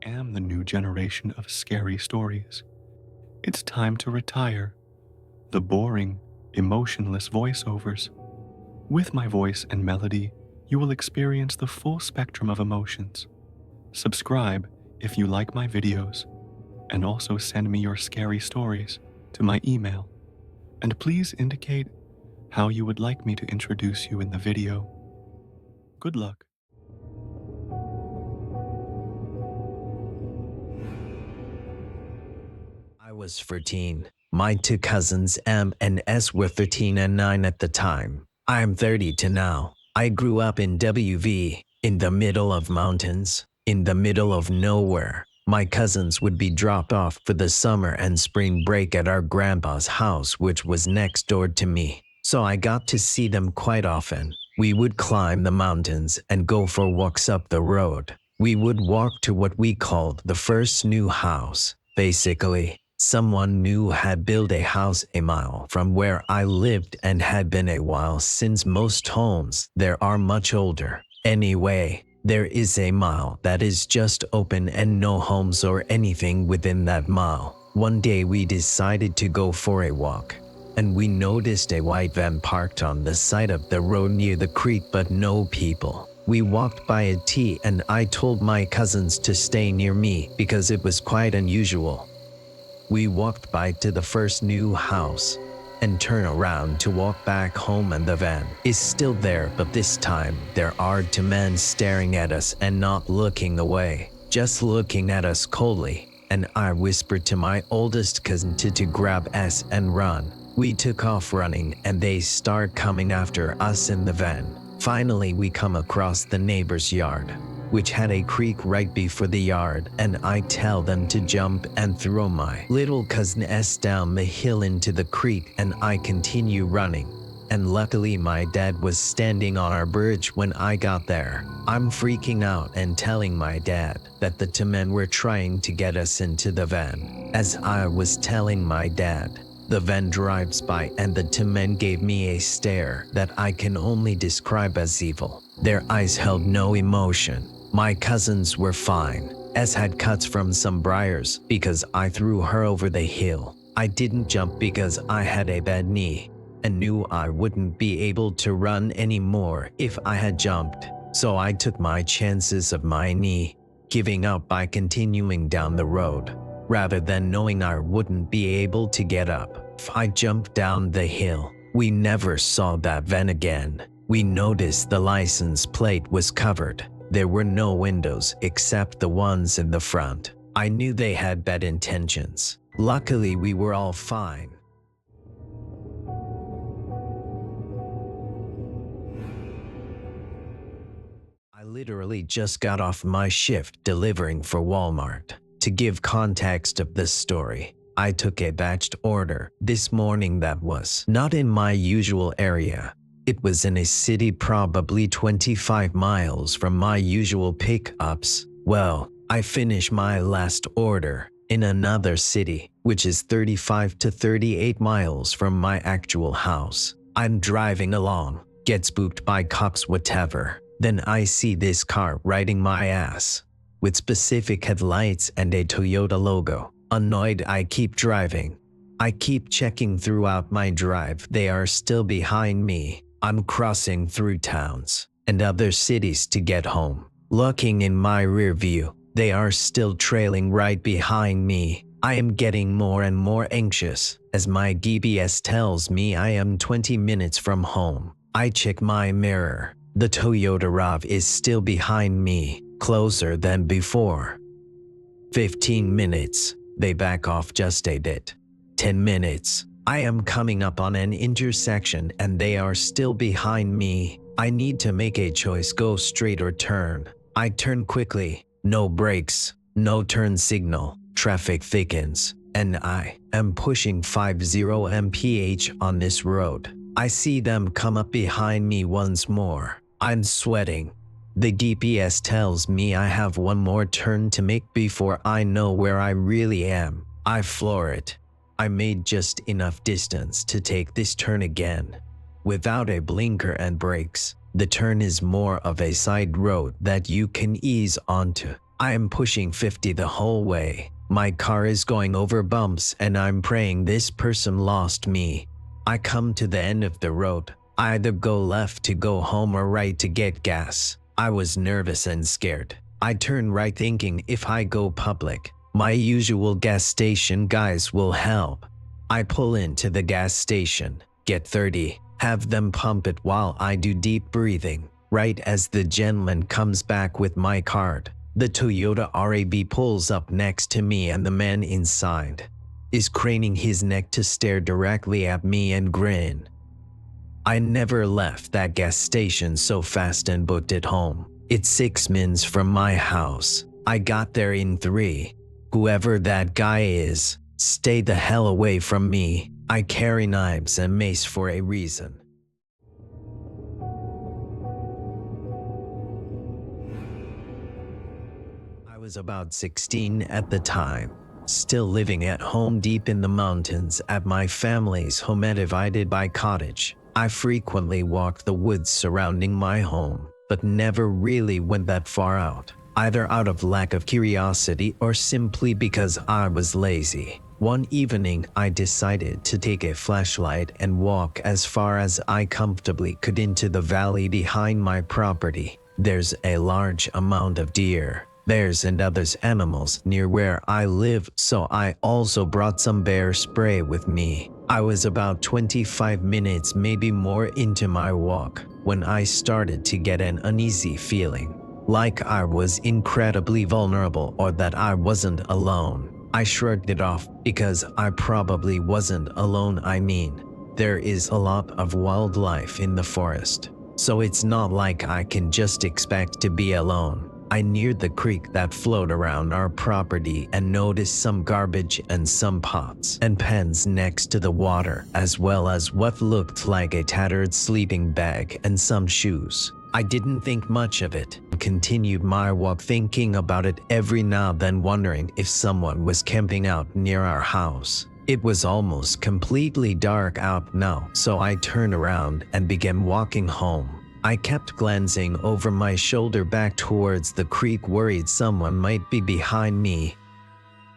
am the new generation of scary stories. It's time to retire the boring, emotionless voiceovers. With my voice and melody, you will experience the full spectrum of emotions. Subscribe if you like my videos, and also send me your scary stories to my email. And please indicate how you would like me to introduce you in the video. Good luck. I was 14. My two cousins M and S were 13 and 9 at the time. I am 32 now. I grew up in WV, in the middle of mountains, in the middle of nowhere. My cousins would be dropped off for the summer and spring break at our grandpa's house, which was next door to me. So I got to see them quite often. We would climb the mountains and go for walks up the road. We would walk to what we called the first new house. Basically, someone new had built a house a mile from where I lived and had been a while since most homes there are much older. Anyway, there is a mile that is just open and no homes or anything within that mile. One day we decided to go for a walk, and we noticed a white van parked on the side of the road near the creek, but no people. We walked by a T and I told my cousins to stay near me because it was quite unusual. We walked by to the first new house and turned around to walk back home, and the van is still there, but this time there are two men staring at us and not looking away, just looking at us coldly, and I whispered to my oldest cousin to grab us and run. We took off running and they start coming after us in the van. Finally, we come across the neighbor's yard, which had a creek right before the yard, and I tell them to jump and throw my little cousin S down the hill into the creek, and I continue running. And luckily my dad was standing on our bridge when I got there. I'm freaking out and telling my dad that the two men were trying to get us into the van. As I was telling my dad, the van drives by and the two men gave me a stare that I can only describe as evil. Their eyes held no emotion. My cousins were fine. S had cuts from some briars because I threw her over the hill. I didn't jump because I had a bad knee and knew I wouldn't be able to run anymore if I had jumped. So I took my chances of my knee giving up by continuing down the road, rather than knowing I wouldn't be able to get up. I jumped down the hill. We never saw that van again. We noticed the license plate was covered. There were no windows except the ones in the front. I knew they had bad intentions. Luckily, we were all fine. I literally just got off my shift delivering for Walmart. To give context of this story, I took a batched order this morning that was not in my usual area. It was in a city probably 25 miles from my usual pickups. Well, I finished my last order in another city, which is 35 to 38 miles from my actual house. I'm driving along, get spooked by cops, whatever. Then I see this car riding my ass, with specific headlights and a Toyota logo. Annoyed, I keep driving. I keep checking throughout my drive. They are still behind me. I'm crossing through towns and other cities to get home. Looking in my rear view, they are still trailing right behind me. I am getting more and more anxious as my GPS tells me I am 20 minutes from home. I check my mirror. The Toyota RAV is still behind me, closer than before. 15 minutes. They back off just a bit. 10 minutes. I am coming up on an intersection and they are still behind me. I need to make a choice, go straight or turn. I turn quickly. No brakes, no turn signal. Traffic thickens, and I am pushing 50 mph on this road. I see them come up behind me once more. I'm sweating. The GPS tells me I have one more turn to make before I know where I really am. I floor it. I made just enough distance to take this turn again. Without a blinker and brakes, the turn is more of a side road that you can ease onto. I am pushing 50 the whole way. My car is going over bumps and I'm praying this person lost me. I come to the end of the road. I either go left to go home or right to get gas. I was nervous and scared. I turn right thinking if I go public, my usual gas station guys will help. I pull into the gas station, get 30, have them pump it while I do deep breathing. Right as the gentleman comes back with my card, the Toyota RAV pulls up next to me and the man inside is craning his neck to stare directly at me and grin. I never left that gas station so fast and booked it home. It's 6 minutes from my house. I got there in 3. Whoever that guy is, stay the hell away from me. I carry knives and mace for a reason. I was about 16 at the time, still living at home deep in the mountains at my family's home divided by cottage. I frequently walked the woods surrounding my home, but never really went that far out, either out of lack of curiosity or simply because I was lazy. One evening, I decided to take a flashlight and walk as far as I comfortably could into the valley behind my property. There's a large amount of deer, bears and other animals near where I live, so I also brought some bear spray with me. I was about 25 minutes, maybe more into my walk, when I started to get an uneasy feeling, like I was incredibly vulnerable or that I wasn't alone. I shrugged it off because I probably wasn't alone. I mean, there is a lot of wildlife in the forest, so it's not like I can just expect to be alone. I neared the creek that flowed around our property and noticed some garbage and some pots and pans next to the water, as well as what looked like a tattered sleeping bag and some shoes. I didn't think much of it and continued my walk, thinking about it every now and then, wondering if someone was camping out near our house. It was almost completely dark out now, so I turned around and began walking home. I kept glancing over my shoulder back towards the creek, worried someone might be behind me.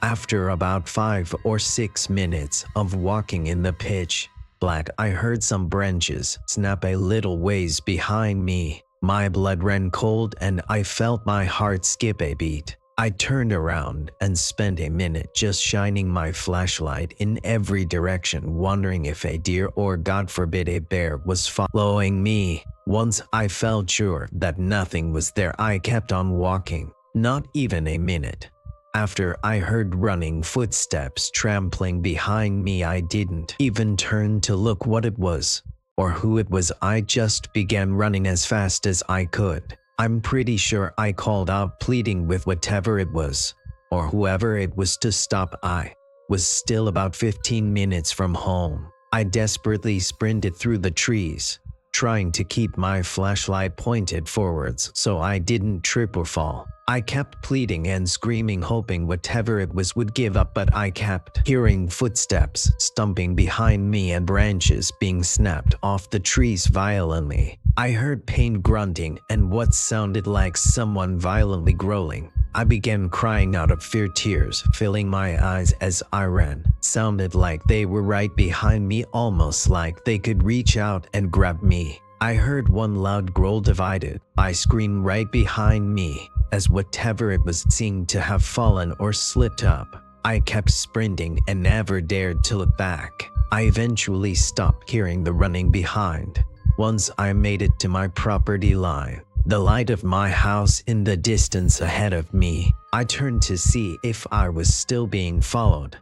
After about 5 or 6 minutes of walking in the pitch black, I heard some branches snap a little ways behind me. My blood ran cold and I felt my heart skip a beat. I turned around and spent a minute just shining my flashlight in every direction, wondering if a deer or, God forbid, a bear was following me. Once I felt sure that nothing was there, I kept on walking. Not even a minute after I heard running footsteps trampling behind me. I didn't even turn to look what it was or who it was. I just began running as fast as I could. I'm pretty sure I called out, pleading with whatever it was or whoever it was to stop. I was still about 15 minutes from home. I desperately sprinted through the trees, trying to keep my flashlight pointed forwards so I didn't trip or fall. I kept pleading and screaming, hoping whatever it was would give up, but I kept hearing footsteps stumping behind me and branches being snapped off the trees violently. I heard pain grunting and what sounded like someone violently growling. I began crying out of fear, tears filling my eyes as I ran. It sounded like they were right behind me, almost like they could reach out and grab me. I heard one loud growl divided. I screamed right behind me, as whatever it was seemed to have fallen or slipped up. I kept sprinting and never dared to look back. I eventually stopped hearing the running behind. Once I made it to my property line, the light of my house in the distance ahead of me, I turned to see if I was still being followed.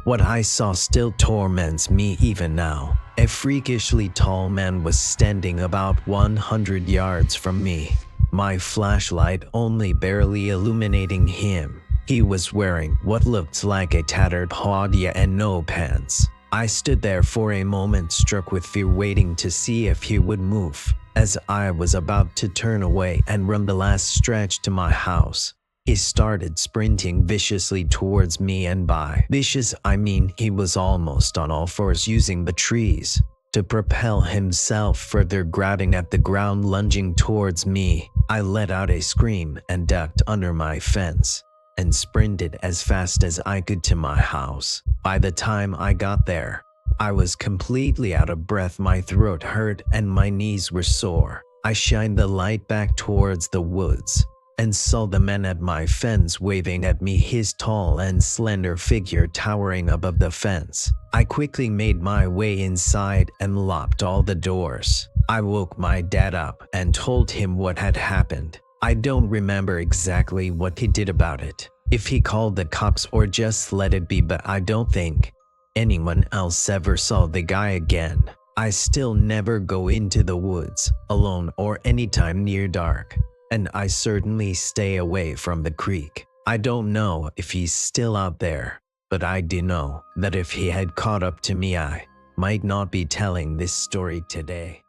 What I saw still torments me even now. A freakishly tall man was standing about 100 yards from me, my flashlight only barely illuminating him. He was wearing what looked like a tattered hoodie and no pants. I stood there for a moment, struck with fear, waiting to see if he would move. As I was about to turn away and run the last stretch to my house, he started sprinting viciously towards me, and by vicious I mean he was almost on all fours, using the trees to propel himself further, grabbing at the ground, lunging towards me. I let out a scream and ducked under my fence and sprinted as fast as I could to my house. By the time I got there, I was completely out of breath, my throat hurt and my knees were sore. I shined the light back towards the woods and saw the man at my fence waving at me, his tall and slender figure towering above the fence. I quickly made my way inside and locked all the doors. I woke my dad up and told him what had happened. I don't remember exactly what he did about it, if he called the cops or just let it be, but I don't think anyone else ever saw the guy again. I still never go into the woods alone or anytime near dark, and I certainly stay away from the creek. I don't know if he's still out there, but I do know that if he had caught up to me, I might not be telling this story today.